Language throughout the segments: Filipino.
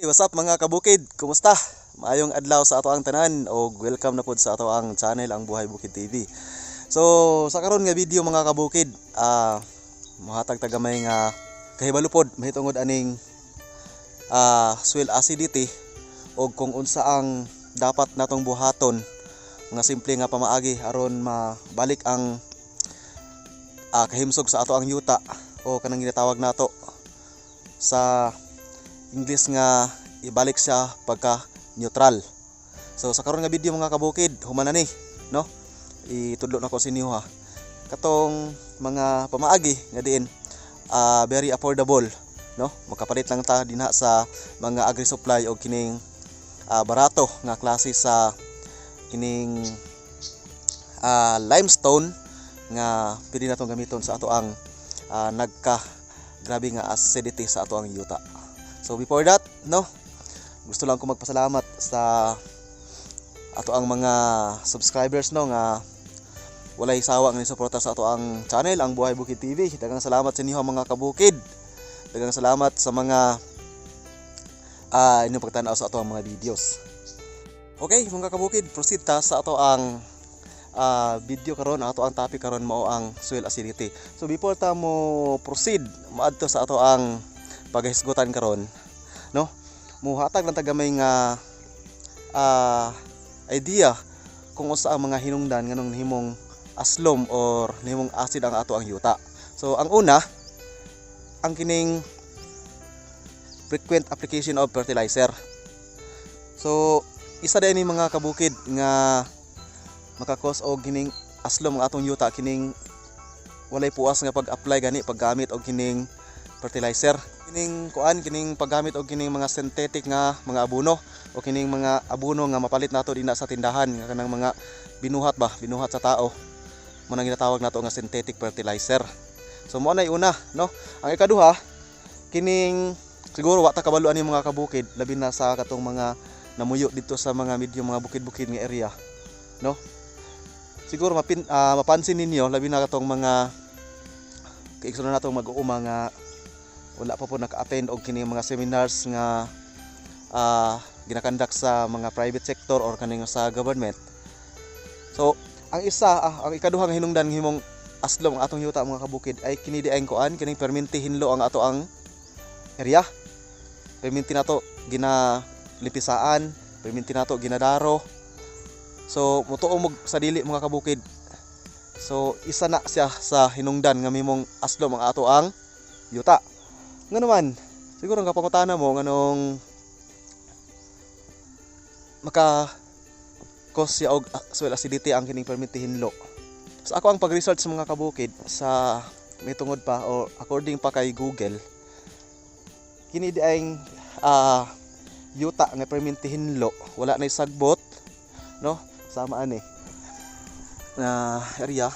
Hey, what's up mga kabukid? Kumusta? Maayong adlaw sa ato ang tanan o welcome na pod sa ato ang channel ang Buhay Bukid TV. So sa karon nga video mga kabukid, mohatag tagamay nga kahibalupod mahitungod aning soil acidity o kung unsa ang dapat natong buhaton nga simple nga pamaagi aron mabalik ang kahimsog sa ato ang yuta o kanang ginatawag nato sa English nga ibalik siya pagka neutral. So sa karon nga video mga kabukid, human na ni, no? Itudlo na ko sa inyo ha. Katong mga pamaagi nga diin very affordable, no? Makapalit lang ta dinha sa mga agri supply o kining barato nga klase sa kining limestone nga pwede natong gamiton sa ato ang grabe nga acidity sa ato ang yuta. So before that, no, gusto lang ko magpasalamat sa ato ang mga subscribers, no, nga walay sawa nga suporta sa ato ang channel ang Buhay Bukid TV. Daghang salamat sa inyo mga kabukid. Daghang salamat sa mga inyong pagtanaw sa ato ang mga videos. Okay mga kabukid, proceed ta sa ato ang video karon. Ato ang topic karon mao ang soil acidity. So before ta mo proceed, maadto sa ato ang paghisgutan karon, no, muhatag lang tagamay nga idea kung usa ang mga hinungdan nganong himong aslom or himong acid ang ato ang yuta. So ang una, ang kining frequent application of fertilizer. So isa din ni mga kabukid nga makakos og kining aslom ang atong yuta kining walay puas nga pag-apply gani paggamit og kining fertilizer. Kining paggamit og kining mga synthetic nga mga abono o kining mga abono nga mapalit nato dinha sa tindahan nga kanang mga binuhat sa tao. Mo nang ginatawag nato nga synthetic fertilizer. So mo na una, no. Ang ikaduha, kining siguro wa ta kabalo ani mga kabukid labi na sa katong mga namuyo dito sa mga medyo mga bukid-bukid nga area, no. Siguro mapansin ninyo labi na katong mga kaigsunan natong mag-uuma nga wala pa po naka-attend og kini mga seminars nga ginakandak sa mga private sector or kaning sa government. So ang ikaduhang hinungdan himong aslom ang atong yuta mga kabukid ay kini diay kining perminti hinlo ang ato ang area. Perminti nato ginalipisaan, perminti nato ginadaro. So mutuo mo sa dili mga kabukid. So isa na siya sa hinungdan nga himong aslom ang ato ang yuta. Nga naman, siguro nga pangutana mo nganong maka-cause siya og soil acidity ang kining perminti hinlo. So ako ang pag-research sa mga kabukid sa may tungod pa o according pa kay Google, kini diayng yuta nga perminti hinlo, wala na sagbot, no? Sama ani na area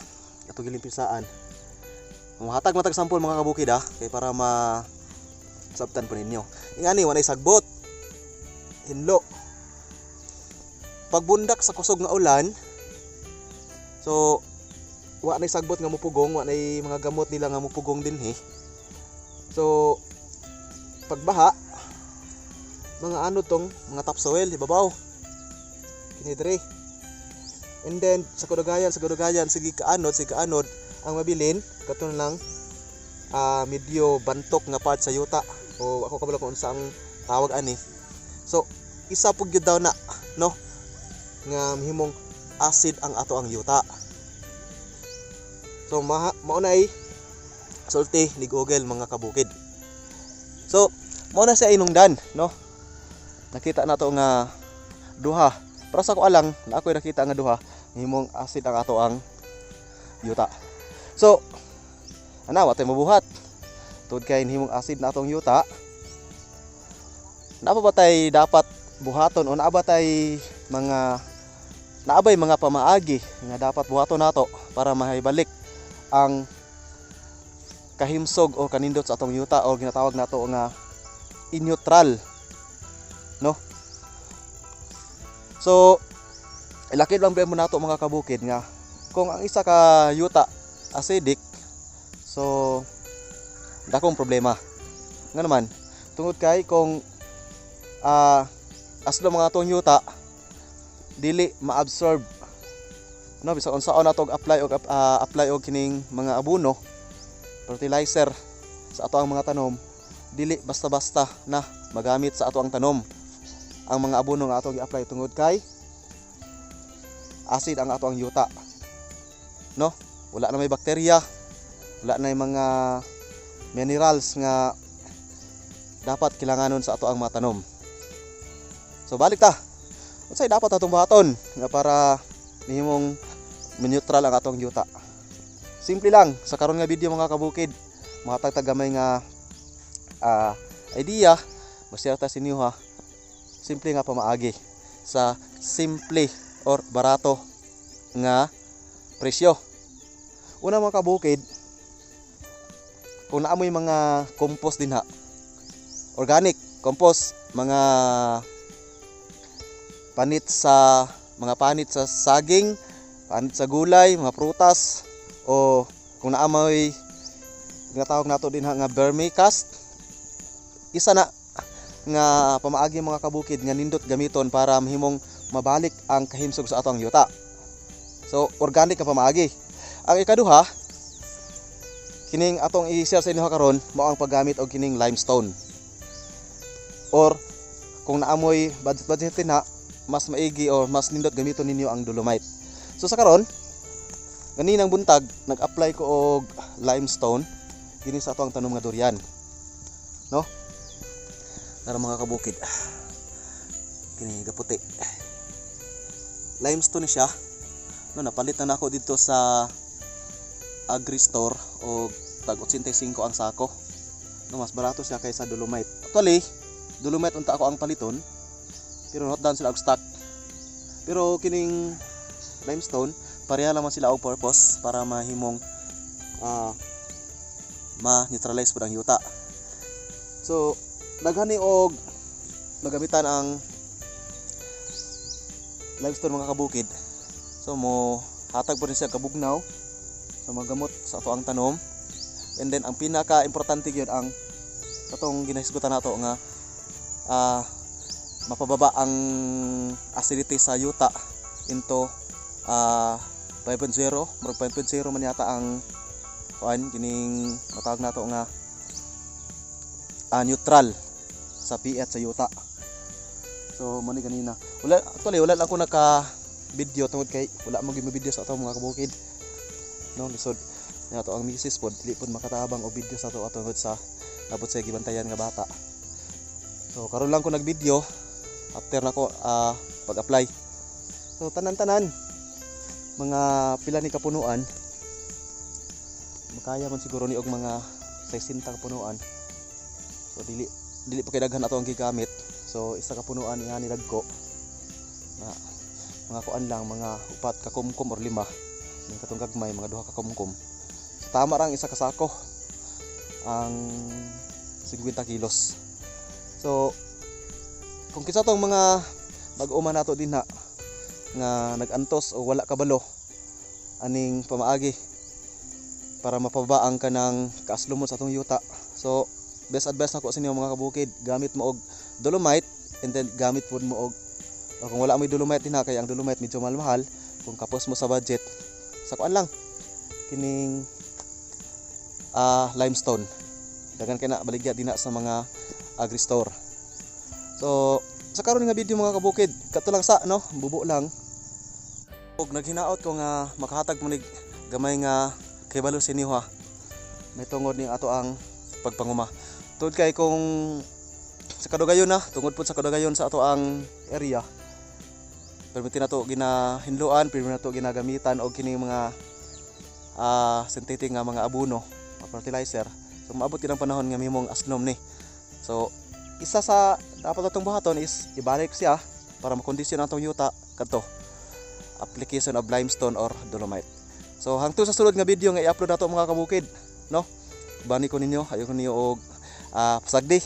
ato gilimpisaan. Muhatag matag sampol mga kabukid kay para sabtan po ninyo. Ingani wanay sagbot hinlo. Pagbundak sa kusog nga ulan, so wa nay sagbot nga mupugong, wa nay mga gamot nila nga mupugong dinhi. So pagbaha, mga tong mga topsoil ibabaw kini diri. And then sa kadugayan sige kaanod ang mabilin katon lang medyo bantok nga part sa yuta o ako kabalo kung unsa ang tawag ani. So isa pug gyud daw na, no, nga himong acid ang ato ang yuta. So mao na ay sulti ni Google mga kabukid. So mao na siya inungdan, no. Nakita nato nga duha. Pero sa ko alang na ako nakita nga duha himong acid ang ato ang yuta. So ana wa tay mabuhat tud kay himong acid na atong yuta. Naa ba tay dapat buhaton o naa ba tay naabay mga pamaagi nga dapat buhaton nato para mahibalik ang kahimsog o kanindot sa atong yuta o ginatawag nato nga in-neutral, no. So ilakid lang mo nato mga kabukid nga kung ang isa ka yuta acidic, so dakong problema. Nga naman, tungod kay kung aslo mga atong yuta dili ma-absorb no bisan unsaon natog apply og kining mga abono fertilizer sa ato ang mga tanom dili basta-basta na magamit sa ato ang tanom ang mga abono nga atong i-apply tungod kay acid ang ato ang yuta no wala na may bakterya wala na yung mga minerals nga dapat kailanganon sa ato ang mga tanom. So balik ta unsay dapat atong buhaton nga para nihimong neutral ang atong yuta. Simple lang sa karon nga video mga kabukid, mahatag tagamay nga idea ma-share ta sa inyo ha. Simple nga pamaagi sa simple or barato nga presyo. Una mga kabukid, kung naamoy mga compost din ha, organic compost, mga panit sa saging, panit sa gulay, mga prutas, o kung naamoy nga tawag nato din nga vermicast, isa na nga pamaagi mga kabukid nga nindot gamiton para mahimong mabalik ang kahimsog sa atong yuta. So organic ka pamaagi. Ang ikaduha, kining atong i-share sa inyo karon mao ang paggamit og kining limestone, or kung naamoy budget na mas maigi or mas nindot gamiton ninyo ang dolomite. So sa karon ganinang buntag nag-apply ko og limestone kini sa ato ang tanom nga durian. No? Para mga kabukid. Kini gaputi. Limestone siya. No, napalit na ako dito sa Agri Store og tag 85 ang sako. No, mas barato siya kaysa dolomite. Actually, dolomite unta ako ang paliton. Pero not down sila og stock. Pero kining limestone pareha naman sila og purpose para mahimong ma-neutralize pud ang yuta. So daghani og nagamitan ang limestone mga kabukid. So mo hatag po rin siya kabugnaw sa magamot sa ato ang tanom. And then ang pinaka importante gyud ang katong ginahisgutan nato nga mapababa ang acidity sa yuta into 5.0 man yata ang kuan kining matawag nato nga neutral sa pH sa yuta. So mani ganina wala lang ko naka video tungod kay wala mo gyud video sa ato mga kabukid. No, lisod na ato ang misis pod dili pod makatabang og video sa ato tungod sa abot sa gibantayan nga bata. So karon lang ko nag-video after nako pag-apply. So tanan-tanan mga pila ni kapunuan makaya man siguro ni og mga 60 kapunuan. So dili pa kay daghan ato ang gigamit. So isa ka punuan iha ni dagko na mga kuan lang mga 4 ka kumkum or 5 ning katong gagmay mga 2 ka kumkum. So, tama rang isa ka sako ang 50 kilos. So kung kinsa tong mga bag-uma nato dinha nga nag-antos o wala kabalo aning pamaagi para mapabaang ka ng kaaslumot sa atong yuta. So best advice nako sa inyo mga kabukid, gamit mo og dolomite and then gamit pud mo og or kung wala mo dolomite dinha kay ang dolomite medyo mahal, kung kapos mo sa budget sa kuan lang kining limestone dagan kay na baligya dinha sa mga agri store. So sa karon nga video mga kabukid kato lang sa no bubo lang og naghinaot ko nga makahatag mo nig gamay nga kahibalo sa inyo ha may tungod ning ato ang pagpanguma. Tungod kay kung sa kadugayon na tungod pud sa kadugayon sa ato ang area permitin nato ginahinluan, permitin nato ginagamitan og kining mga synthetic nga mga abono, fertilizer. So maabot kinang panahon nga mahimong aslom ni. So isa sa dapat atong buhaton is ibalik siya para makondisyon ang atong yuta kadto application of limestone or dolomite. So hangtod sa sulod nga video nga i-upload nato mga kabukid, no? Bani ko ninyo, ayo ko ninyo og pasagdi.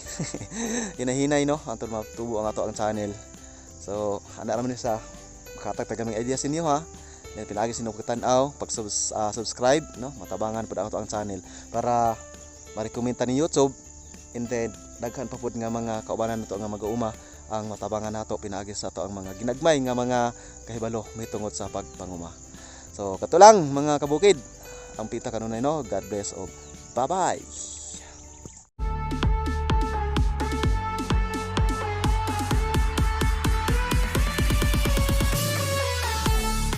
Hinahinay no, hangtod matubo ang ato ang channel. So ana ra man ni sa makatag tagaming idea sa inyo ha. Then pilagi sinong tan-aw pag subscribe no, matabangan pud ang ato ang channel para ma-recommenda ni YouTube and then daghan pa pud nga mga kaubanan nato nga mag-uuma ang matabangan nato pinaagi sa ato ang mga ginagmay nga mga kahibalo may tungod sa pagpanguma. So kato lang mga kabukid ang pita kanunay no. God bless og bye bye.